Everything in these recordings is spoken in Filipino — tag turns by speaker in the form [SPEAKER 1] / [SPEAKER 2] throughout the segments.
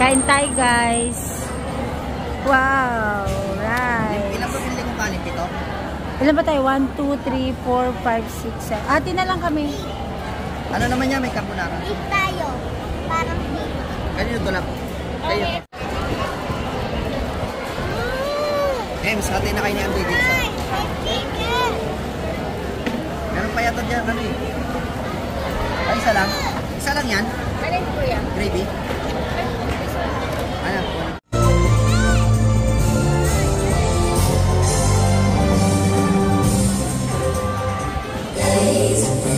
[SPEAKER 1] Kain tayo, guys. Wow, right.
[SPEAKER 2] Ilan ba pinili kong kanin? Pito?
[SPEAKER 1] Ilan ba tayo? 1, 2, 3, 4, 5, 6, 7. Ati na lang kami.
[SPEAKER 2] Ano naman niya? May carbonara.
[SPEAKER 3] Eat tayo. Parang eat.
[SPEAKER 2] Kanino to lang? Tayo. Mas hati na kayo niya ang bigay sa. Meron pa yata dyan, ano eh. Ay, isa lang. Isa lang yan. Gravy. Ayan.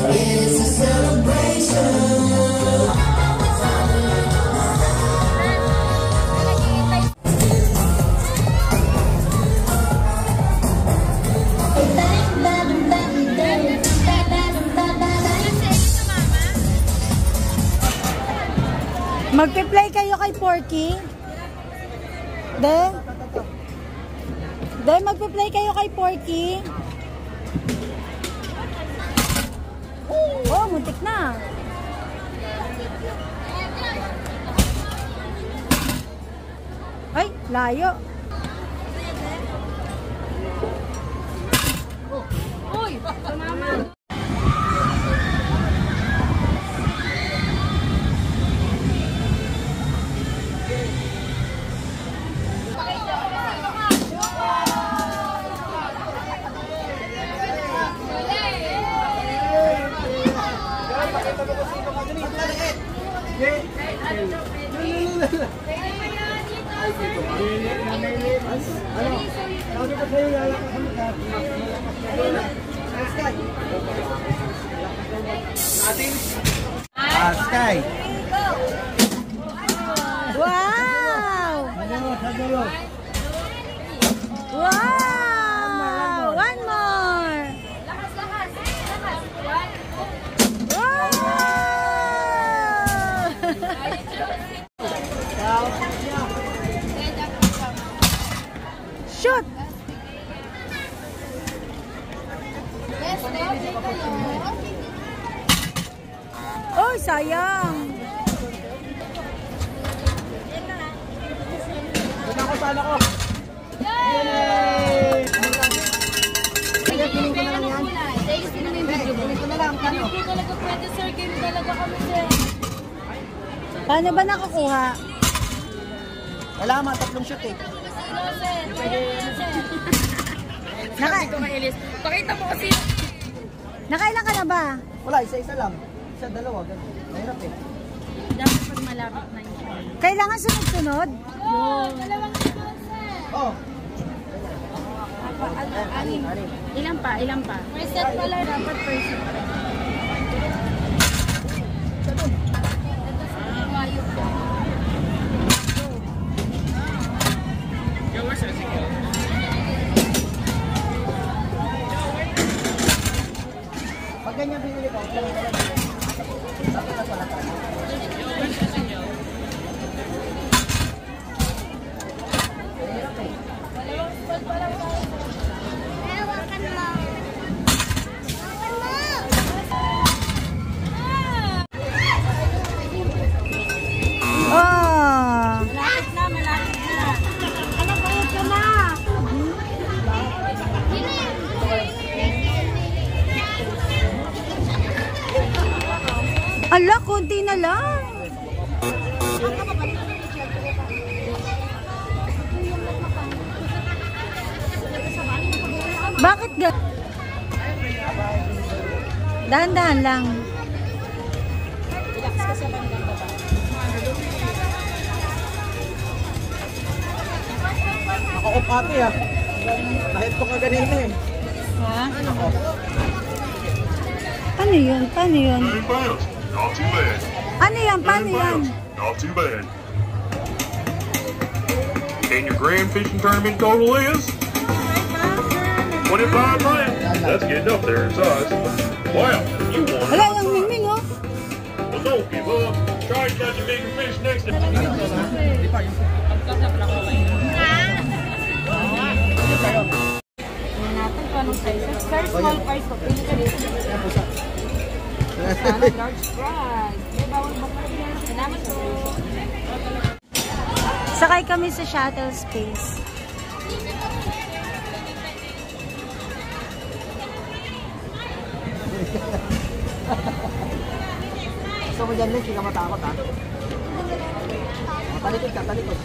[SPEAKER 4] It's a celebration.
[SPEAKER 1] Magpe-play kayo kay Porky? De, magpe-play kayo kay Porky? Oh, muntik na. Ay, layo. Uy, mama.
[SPEAKER 2] Sky.
[SPEAKER 1] Wow! Wow! One more! Wow! Shoot! Oh, sayang!
[SPEAKER 2] Sana ko.
[SPEAKER 3] Yay!
[SPEAKER 2] Piling ko na lang yan. Piling ko na lang. Kano?
[SPEAKER 3] Hindi talaga pwede, sir. Game talaga kami, sir.
[SPEAKER 1] Paano ba nakakuha?
[SPEAKER 2] Wala ma, 3 shoot eh.
[SPEAKER 3] Pakita mo kasi.
[SPEAKER 1] Nakailan ka na ba?
[SPEAKER 2] Wala, isa-isa lang. Isa, dalawa. Mahirap eh.
[SPEAKER 3] Dapat pag malapit na yun.
[SPEAKER 1] Kailangan sunod-sunod?
[SPEAKER 3] Dalawang limon, sir.
[SPEAKER 2] Oh.
[SPEAKER 3] Anim. Ilan pa? First set pala. Dapat first set.
[SPEAKER 2] Pag ganyan binili ko,
[SPEAKER 1] Ala, konti na lang. Bakit ga? Dahan-dahan lang.
[SPEAKER 2] ako pati ah. Kahit ko kaganina eh.
[SPEAKER 1] Ha?
[SPEAKER 2] Ano ko?
[SPEAKER 1] Paano yun? Paano yun?
[SPEAKER 5] Not too bad.
[SPEAKER 1] Ano yan? Paano yan?
[SPEAKER 5] Not too bad. And your grand fishing tournament total is 25 grand. That's getting up there in size. Wow, you won.
[SPEAKER 1] Wala yung mingming, oh.
[SPEAKER 5] Well, don't give up. Try to catch a bigger fish next time.
[SPEAKER 3] Small price po. Pili ka dito. Sana large price. May bawal ba pa rin? Salamat po.
[SPEAKER 1] Sakay kami sa shuttle space.
[SPEAKER 2] Gusto mo dyan, Liz, hindi ka matakot, ha? Talikod ka, talikod.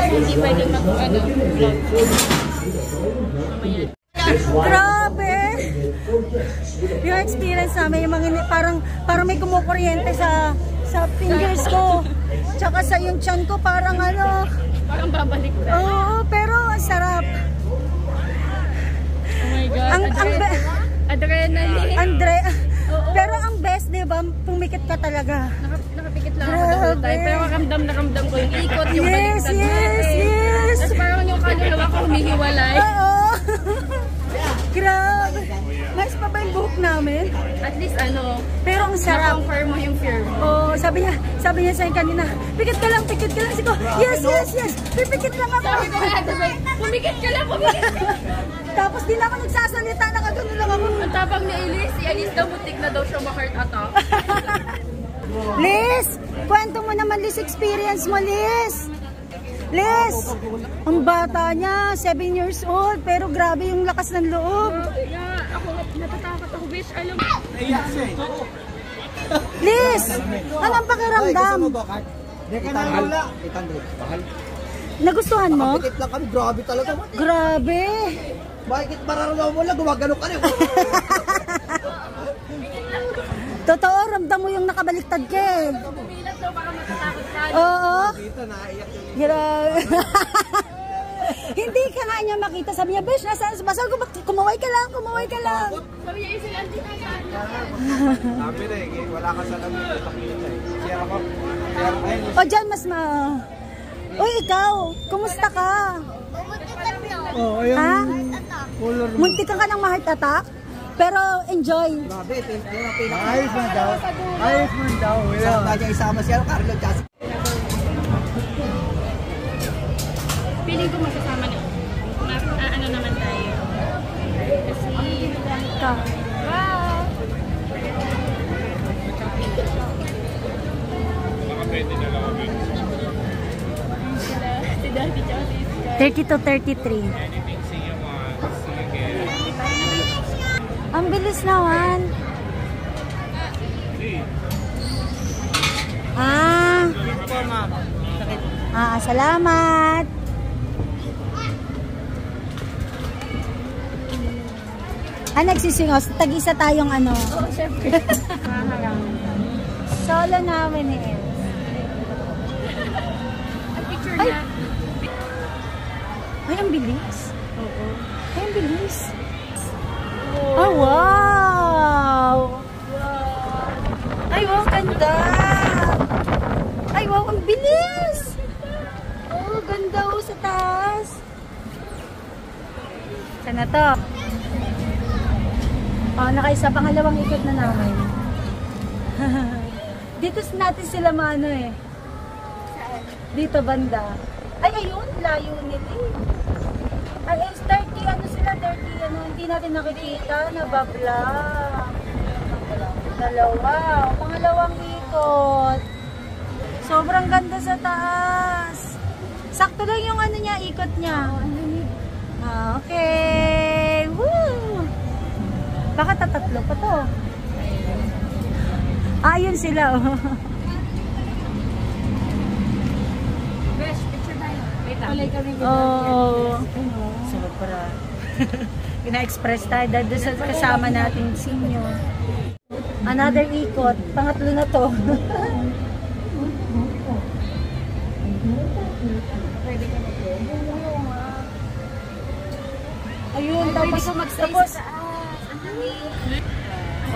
[SPEAKER 3] Hindi pwedeng vlog.
[SPEAKER 1] Grabe! Yung experience namin, yung mga, parang may kumukuryente sa fingers ko. Tsaka sa yung chan ko, parang ano.
[SPEAKER 3] Parang babalik na.
[SPEAKER 1] Oo, pero ang sarap.
[SPEAKER 3] Oh my God. Adrenaline.
[SPEAKER 1] Pero ang best, di ba? Pumikit ka talaga.
[SPEAKER 3] Nakapikit lang ako the whole time. Pero ramdam ko yung ikot, yung baliktad.
[SPEAKER 1] Yes!
[SPEAKER 3] Tapos parang yung kaluluwa ko humihiwalay.
[SPEAKER 1] Oo! Grabe! Mais pa ba yung buhok namin?
[SPEAKER 3] At least
[SPEAKER 1] Pero ang sarap.
[SPEAKER 3] na-conquer mo yung fear mo.
[SPEAKER 1] Oh, sabi niya sa akin kanina, pikit ka lang. Siko, yes! Pipikit lang ako.
[SPEAKER 3] Sabi ko na, pumikit ka lang.
[SPEAKER 1] Tapos di na ako nagsasalita, nakagano lang ako.
[SPEAKER 3] Ang tapang ni Elise, si Elise daw mutik na daw siya ma-heart attack.
[SPEAKER 1] Liz, kwento mo naman Liz, experience mo Liz. Liz, ang bata niya, 7 years old, pero grabe yung lakas ng loob.
[SPEAKER 3] Yeah, ako natatakot ako, bitch. Alam mo.
[SPEAKER 1] Liz, anong pakiramdam?
[SPEAKER 2] Hindi ka na wala. 800. Mahal.
[SPEAKER 1] Nagustuhan mo?
[SPEAKER 2] Kapikit lang kami, grabe talaga.
[SPEAKER 1] Grabe.
[SPEAKER 2] Bakit mararamdaman mo lang, gumagano ka rin.
[SPEAKER 1] Totoo, ramdam mo yung nakabaliktad ka eh.
[SPEAKER 3] Bumilat daw, baka matatakot ka.
[SPEAKER 1] Oo.
[SPEAKER 2] Dito, naiyak yung...
[SPEAKER 1] Grabe. Hindi ka nga niya makita. Sabi niya, besh, nasaan? Basag ko, kumaway ka lang.
[SPEAKER 3] Sabi niya, isa lang din ka.
[SPEAKER 2] Sabi na eh, wala ka sa kami. Siya ako.
[SPEAKER 1] O dyan, mas Uy, ikaw, kumusta ka?
[SPEAKER 2] Oh,
[SPEAKER 1] Ha? Muntik ka ng ma-heart attack? Pero enjoy.
[SPEAKER 2] Grabe, ito yung pinaka. Ayos man daw. Sarap na niya isama siya, Carlo Chas.
[SPEAKER 3] Feeling ko masasama na. Ano naman tayo. Kasi... Wow! Si Daddy Johnny.
[SPEAKER 1] 30 to 33. Ang bilis naman. Salamat. Nagsisingos. Tag-isa tayong
[SPEAKER 3] Oo, syempre.
[SPEAKER 1] Solo namin eh.
[SPEAKER 3] Ang picture
[SPEAKER 1] Ay!
[SPEAKER 3] niya.
[SPEAKER 1] Ay, ang bilis.
[SPEAKER 3] Oo.
[SPEAKER 1] Ay, ang bilis. Oh, wow! Ay, wow, ganda! Ay, wow, ang bilis! Oh, ganda oh, sa taas. Saan na to? Oh, nakaisa, pangalawang ikot na namin. Dito natin sila maano eh. Dito banda. Ay, ayun, layo nila eh. Ay, 30, ano sila, 30, ano, hindi natin nakikita, nababla. Dalawa, pangalawang ikot. Sobrang ganda sa taas. Sakto lang yung ano niya, ikot niya. Okay. Woo! Baka tatatlo pa to. Ayun sila, oh.
[SPEAKER 3] Besh, picture tayo. Wait lang. Kulay kami.
[SPEAKER 1] Oh. Sobra. Pina-express tayo dahil doon sa kasama nating senior. Another ikot. Pangatlo na to. Ayun, tapos tapos.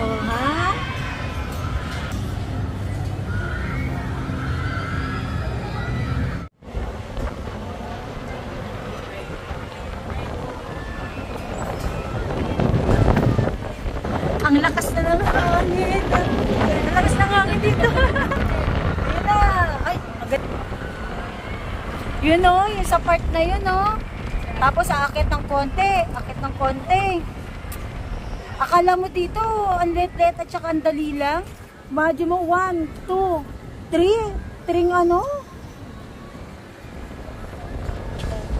[SPEAKER 1] Oh, ha? Ang lakas na ng hangin. Ang lakas ng hangin dito. Ayun na. Ay, agad. Yun o, yung sa part na yun o. Tapos aakit ng konti. Akit ng konti. Akala mo dito, ang let-let at saka ang dali lang. Imagine mo, 1, 2, 3. 3 ano?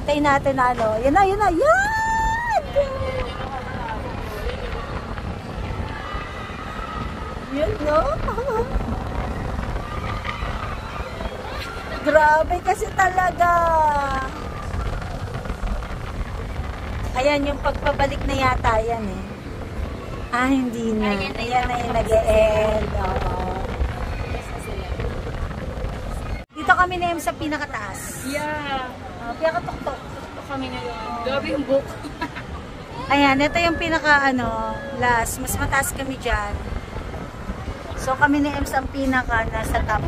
[SPEAKER 1] Tayo natin na ano. Yan na, yan na. Yan! Yan, no? Grabe kasi talaga. Ayan, yung pagpabalik na yata yan eh. Ah, hindi na. Ayan na yung nag-e-end. Oo. Dito kami na yung sa pinakataas.
[SPEAKER 3] Yeah.
[SPEAKER 1] Pinakatuktok.
[SPEAKER 3] Ito kami ngayon. Gabi yung book.
[SPEAKER 1] Ayan, ito yung pinaka last. Mas mataas kami dyan. So kami ni Ems ang pinaka nasa top.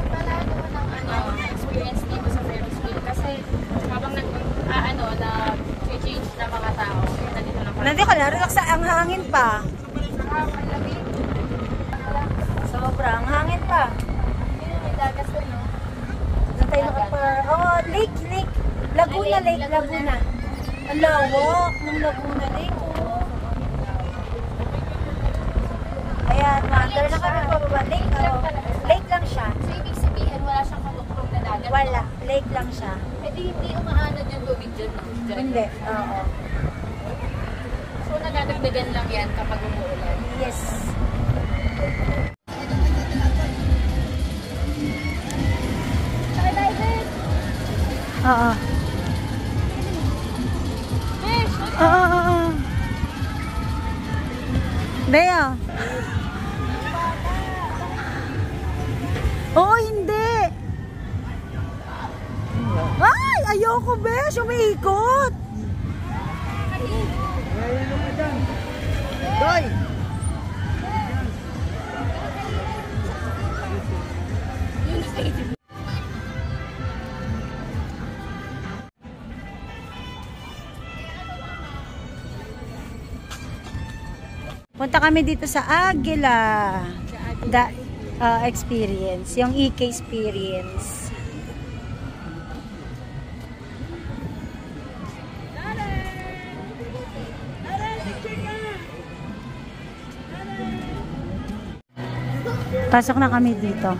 [SPEAKER 3] Experience dito sa Ferris wheel kasi habang nag-change na mga tao, nandito na pala.
[SPEAKER 1] Nandito ka na, relax ang hangin pa. Sobrang hangin pa.
[SPEAKER 3] May dagas doon, no?
[SPEAKER 1] Doon tayo oh, lake. Laguna Lake, Laguna. Ang lawak ng Laguna Lake, oh. Ayan, under na kami pababa. Lake, oh. Lake lang siya.
[SPEAKER 3] So, ibig sabihin, wala siyang kalukrong na dagat?
[SPEAKER 1] Wala, lake lang siya.
[SPEAKER 3] Eh, hindi umaanod yung tubig dyan, no?
[SPEAKER 1] Hindi, oo.
[SPEAKER 3] So, nadadagdagan lang yan kapag umuulan?
[SPEAKER 1] Yes. Oo. Oo. Bea. Oo, hindi. Ay, ayoko, Besh. Umiikot.
[SPEAKER 2] Doy!
[SPEAKER 1] Punta kami dito sa Aguila. Experience. Yung EK experience. Pasok na kami dito.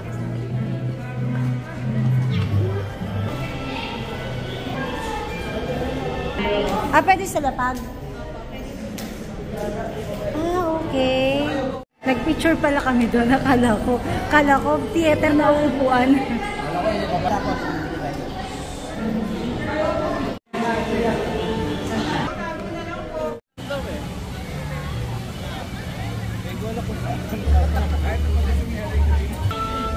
[SPEAKER 1] Pwede sa lapag? Okay. Nag-picture pala kami doon. Kala ko theater na upuan.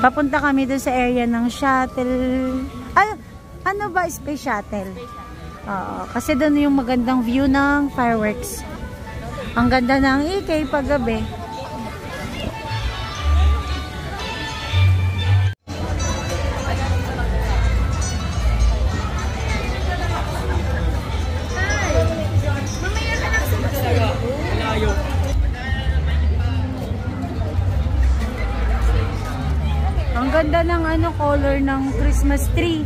[SPEAKER 1] Papunta kami doon sa area ng shuttle. Ay, ano ba? Space shuttle. Oo, kasi doon yung magandang view ng fireworks. Ang ganda ng EK paggabi. Ang ganda ng color ng Christmas tree.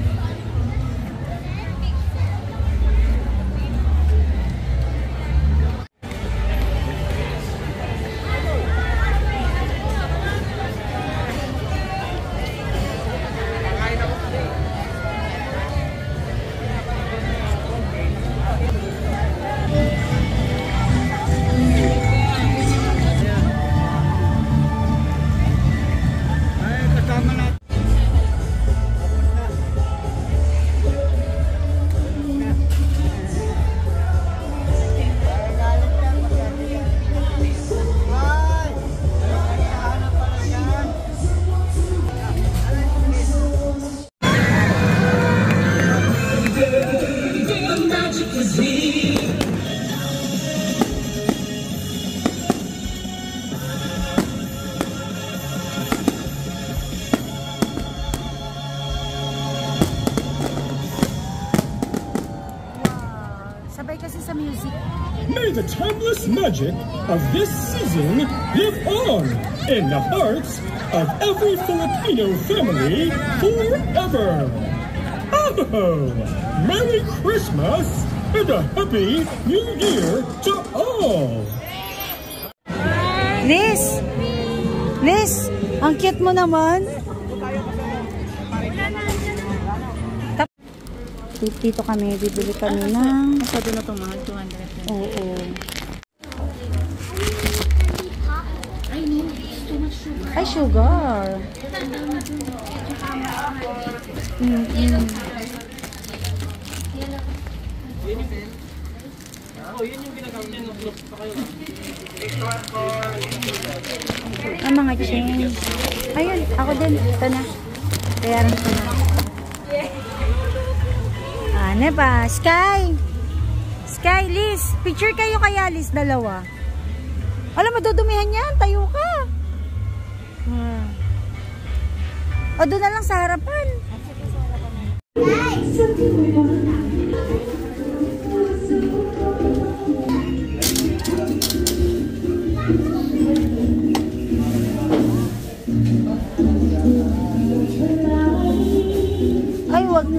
[SPEAKER 6] May the timeless magic of this season live on in the hearts of every Filipino family forever. Oh, Merry Christmas and a Happy New Year to all!
[SPEAKER 1] Liz! Liz! Ang cute mo naman. Dito kami, bibili kami ng...
[SPEAKER 3] Masyado na itong mga 200.
[SPEAKER 1] Oo. Ay, sugar. Ang mga change. Ayun, ako din. Ito na. Bayaran ko na. Ano ba? Sky! Sky, Liz! Picture kayo kaya, Liz, dalawa. Alam, madudumihan yan. Tayo ka. O, doon na lang sa harapan. Ay, wag.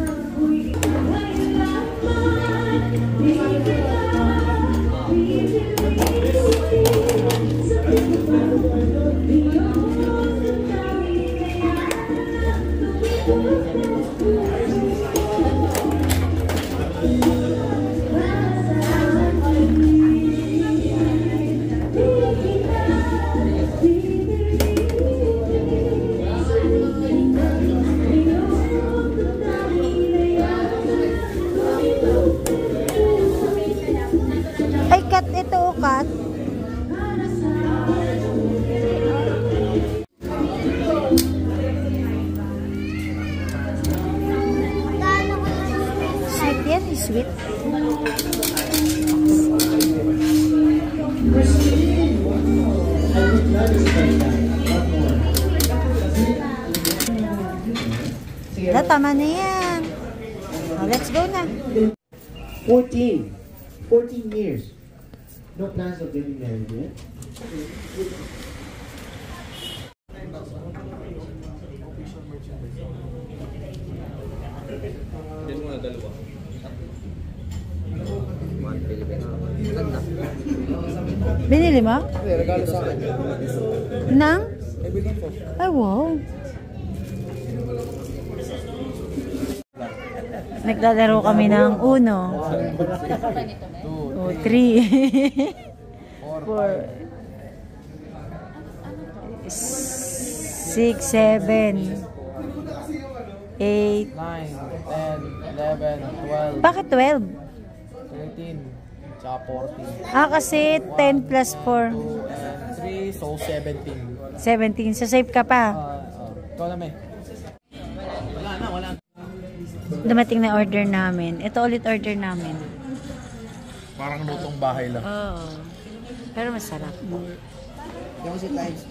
[SPEAKER 1] Ay, cut ito, cut. Sweet yan, sweet. Tama na yan. Let's go na.
[SPEAKER 7] 14 years. No plans of getting married yet?
[SPEAKER 1] Binili mo?
[SPEAKER 2] Regalo sa akin.
[SPEAKER 1] Nang?
[SPEAKER 2] Kaibigan ko.
[SPEAKER 1] Ay, wow. Naglalaro kami ng 1, 2, 3, 4, 6, 7, 8.
[SPEAKER 2] 9, 10, 11, 12,
[SPEAKER 1] Bakit 12?
[SPEAKER 2] 13, tsaka 14.
[SPEAKER 1] Ah, kasi 10 plus 4.
[SPEAKER 2] 2 and 3, so 17.
[SPEAKER 1] 17. So, safe ka pa.
[SPEAKER 2] Ikaw na, may. Wala.
[SPEAKER 1] Dumating na order namin. Ito ulit order namin.
[SPEAKER 2] Parang lutong bahay lang.
[SPEAKER 1] Oo. Pero masarap.
[SPEAKER 2] Yung si Times.